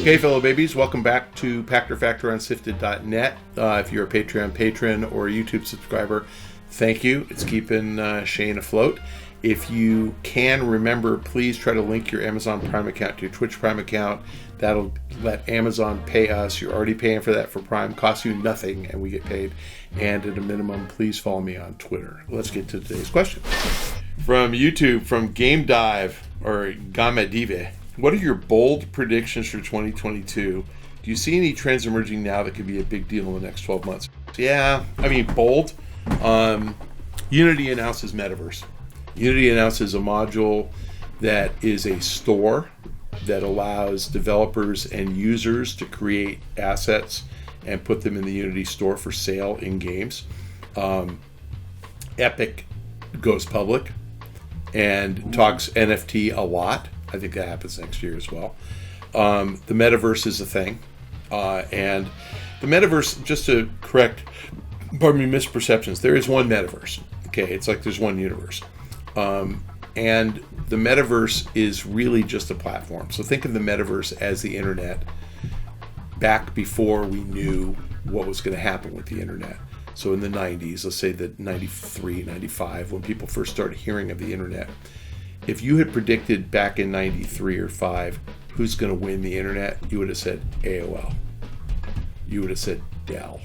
Hey fellow babies, welcome back to Pachter Factor on SIFTD.net. If you're a Patreon patron or a YouTube subscriber, thank you. It's keeping Shane afloat. If you can, remember, please try to link your Amazon Prime account to your Twitch Prime account. That'll let Amazon pay us. You're already paying for that for Prime. Costs you nothing, and we get paid. And at a minimum, please follow me on Twitter. Let's get to today's question. From YouTube, from Game Dive, or Gamadive. What are your bold predictions for 2022? Do you see any trends emerging now that could be a big deal in the next 12 months? Yeah, I mean, bold. Unity announces Metaverse. Unity announces a module that is a store that allows developers and users to create assets and put them in the Unity store for sale in games. Epic goes public and talks NFT a lot. I think that happens next year as well. The Metaverse is a thing. And the Metaverse, just to correct, misperceptions, there is one Metaverse. Okay, it's like there's one universe. And the Metaverse is really just a platform. So think of the Metaverse as the internet back before we knew what was going to happen with the internet. So in the 90s, let's say that 93, 95, when people first started hearing of the internet, if you had predicted back in 93 or 5 who's going to win the internet, you would have said AOL. You would have said Dell.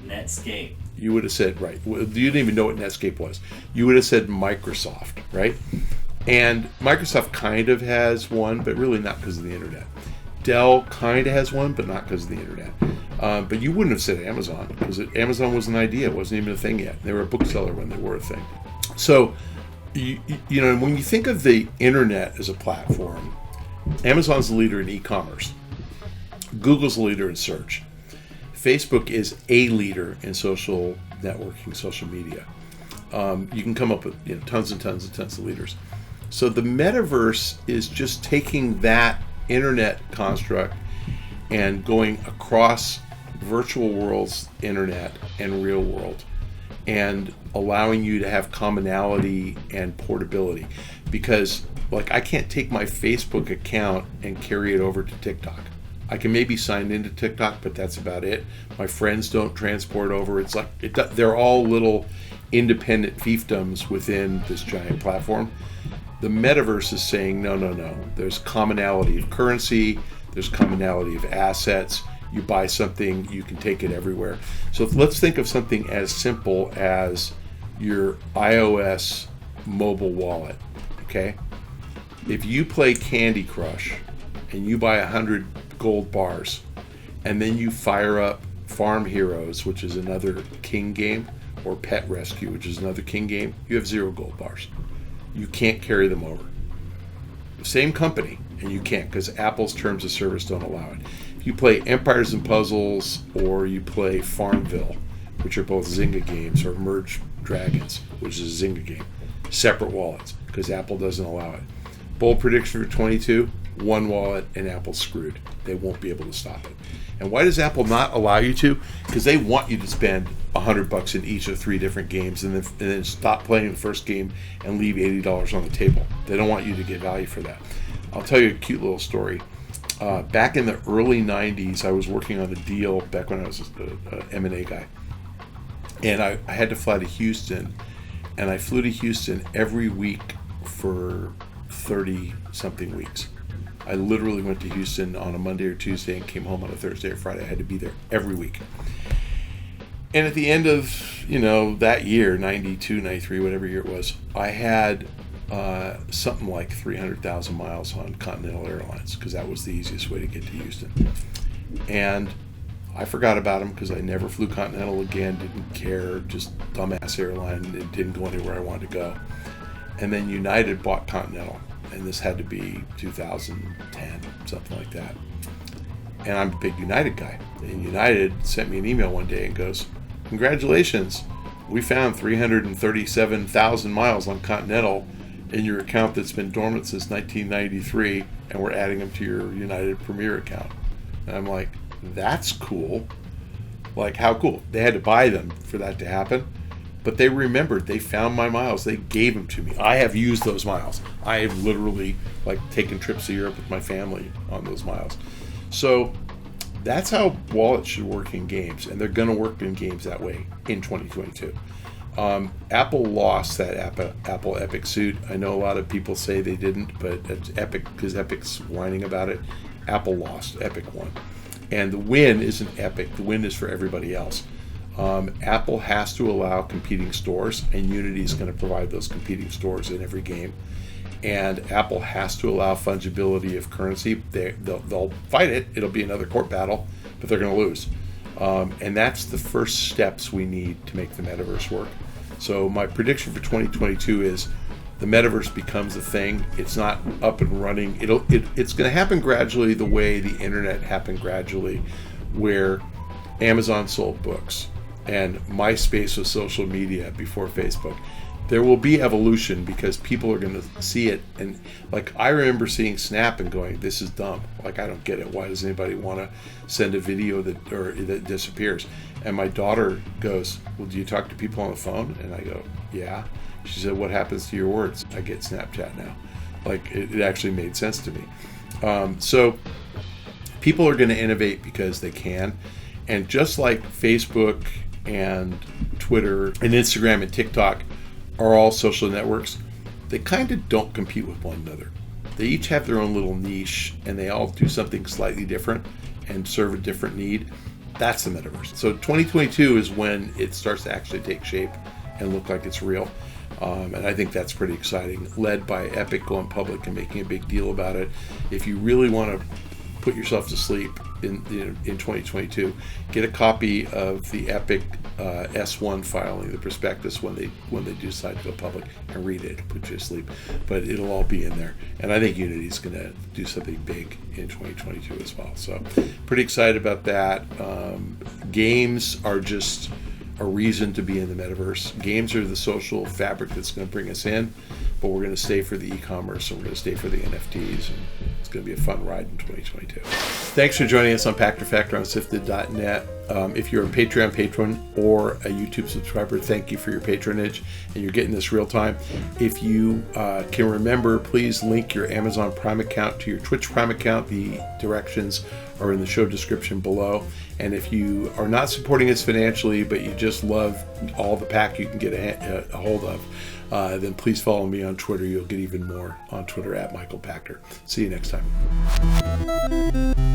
Netscape. You would have said, right. You didn't even know what Netscape was. You would have said Microsoft, right? And Microsoft kind of has one, but really not because of the internet. Dell kind of has one, but not because of the internet. But you wouldn't have said Amazon, because Amazon was an idea. It wasn't even a thing yet. They were a bookseller when they were a thing. So, you know, when you think of the internet as a platform, Amazon's the leader in e-commerce. Google's the leader in search. Facebook is a leader in social networking, social media. You can come up with tons and tons and tons of leaders. So the Metaverse is just taking that internet construct and going across virtual worlds, internet, and real world, and allowing you to have commonality and portability. Because, like, I can't take my Facebook account and carry it over to TikTok. I can maybe sign into TikTok, but that's about it. My friends don't transport over. It's like they're all little independent fiefdoms within this giant platform. The Metaverse is saying, no. There's commonality of currency. There's commonality of assets. You buy something, you can take it everywhere. So let's think of something as simple as your iOS mobile wallet, okay? If you play Candy Crush and you buy 100 gold bars, and then you fire up Farm Heroes, which is another king game, or Pet Rescue, which is another king game, you have 0 gold bars. You can't carry them over. The same company, and you can't, because Apple's terms of service don't allow it. If you play Empires and Puzzles, or you play Farmville, which are both Zynga games, or Merge Dragons, which is a Zynga game, separate wallets, because Apple doesn't allow it. Bold prediction for 22, one wallet, and Apple's screwed. They won't be able to stop it. And why does Apple not allow you to? Because they want you to spend $100 in each of 3 different games and then stop playing the first game and leave $80 on the table. They don't want you to get value for that. I'll tell you a cute little story. Back in the early 90s, I was working on a deal back when I was an M&A guy. And I had to fly to Houston. And I flew to Houston every week for 30-something weeks. I literally went to Houston on a Monday or Tuesday and came home on a Thursday or Friday. I had to be there every week. And at the end of, that year, 92, 93, whatever year it was, I had something like 300,000 miles on Continental Airlines, because that was the easiest way to get to Houston. And I forgot about them because I never flew Continental again, didn't care, just dumbass airline, it didn't go anywhere I wanted to go. And then United bought Continental. And this had to be 2010, something like that. And I'm a big United guy. And United sent me an email one day and goes, "Congratulations, we found 337,000 miles on Continental in your account that's been dormant since 1993, and we're adding them to your United Premier account." And I'm like, that's cool. Like, how cool? They had to buy them for that to happen. But they remembered, they found my miles, they gave them to me. I have used those miles. I have literally taken trips to Europe with my family on those miles. So that's how wallets should work in games, and they're going to work in games that way in 2022. Apple lost that Apple Epic suit. I know a lot of people say they didn't, but it's Epic because Epic's whining about it. Apple lost, Epic won. And the win isn't Epic, the win is for everybody else. Apple has to allow competing stores, and Unity is going to provide those competing stores in every game. And Apple has to allow fungibility of currency. They'll fight it. It'll be another court battle, but they're going to lose. And that's the first steps we need to make the metaverse work. So my prediction for 2022 is the metaverse becomes a thing. It's not up and running. It's going to happen gradually the way the internet happened gradually, where Amazon sold books and MySpace was social media before Facebook. There will be evolution because people are going to see it. And like, I remember seeing Snap and going, this is dumb. Like, I don't get it. Why does anybody want to send a video that disappears? And my daughter goes, well, do you talk to people on the phone? And I go, yeah. She said, what happens to your words? I get Snapchat now. Like, it actually made sense to me. So people are going to innovate because they can. And just like Facebook and Twitter and Instagram and TikTok are all social networks, they kind of don't compete with one another. They each have their own little niche, and they all do something slightly different and serve a different need. That's the metaverse. So 2022 is when it starts to actually take shape and look like it's real. And I think that's pretty exciting, led by Epic going public and making a big deal about it. If you really want to put yourself to sleep in 2022, get a copy of the Epic S1 filing, the prospectus, when they decide to go public, and read it. It'll put you to sleep, but it'll all be in there. And I think Unity's going to do something big in 2022 as well. So pretty excited about that. Games are just a reason to be in the metaverse. Games are the social fabric that's going to bring us in, but we're going to stay for the e-commerce, and we're going to stay for the NFTs, and it's going to be a fun ride in 2022. Thanks for joining us on Pachter Factor on SIFTD.net. If you're a Patreon patron or a YouTube subscriber, thank you for your patronage, and you're getting this real time. If you can remember, please link your Amazon Prime account to your Twitch Prime account. The directions are in the show description below. And if you are not supporting us financially, but you just love all the pack you can get a hold of, then please follow me on Twitter. You'll get even more on Twitter at Michael Pachter. See you next time.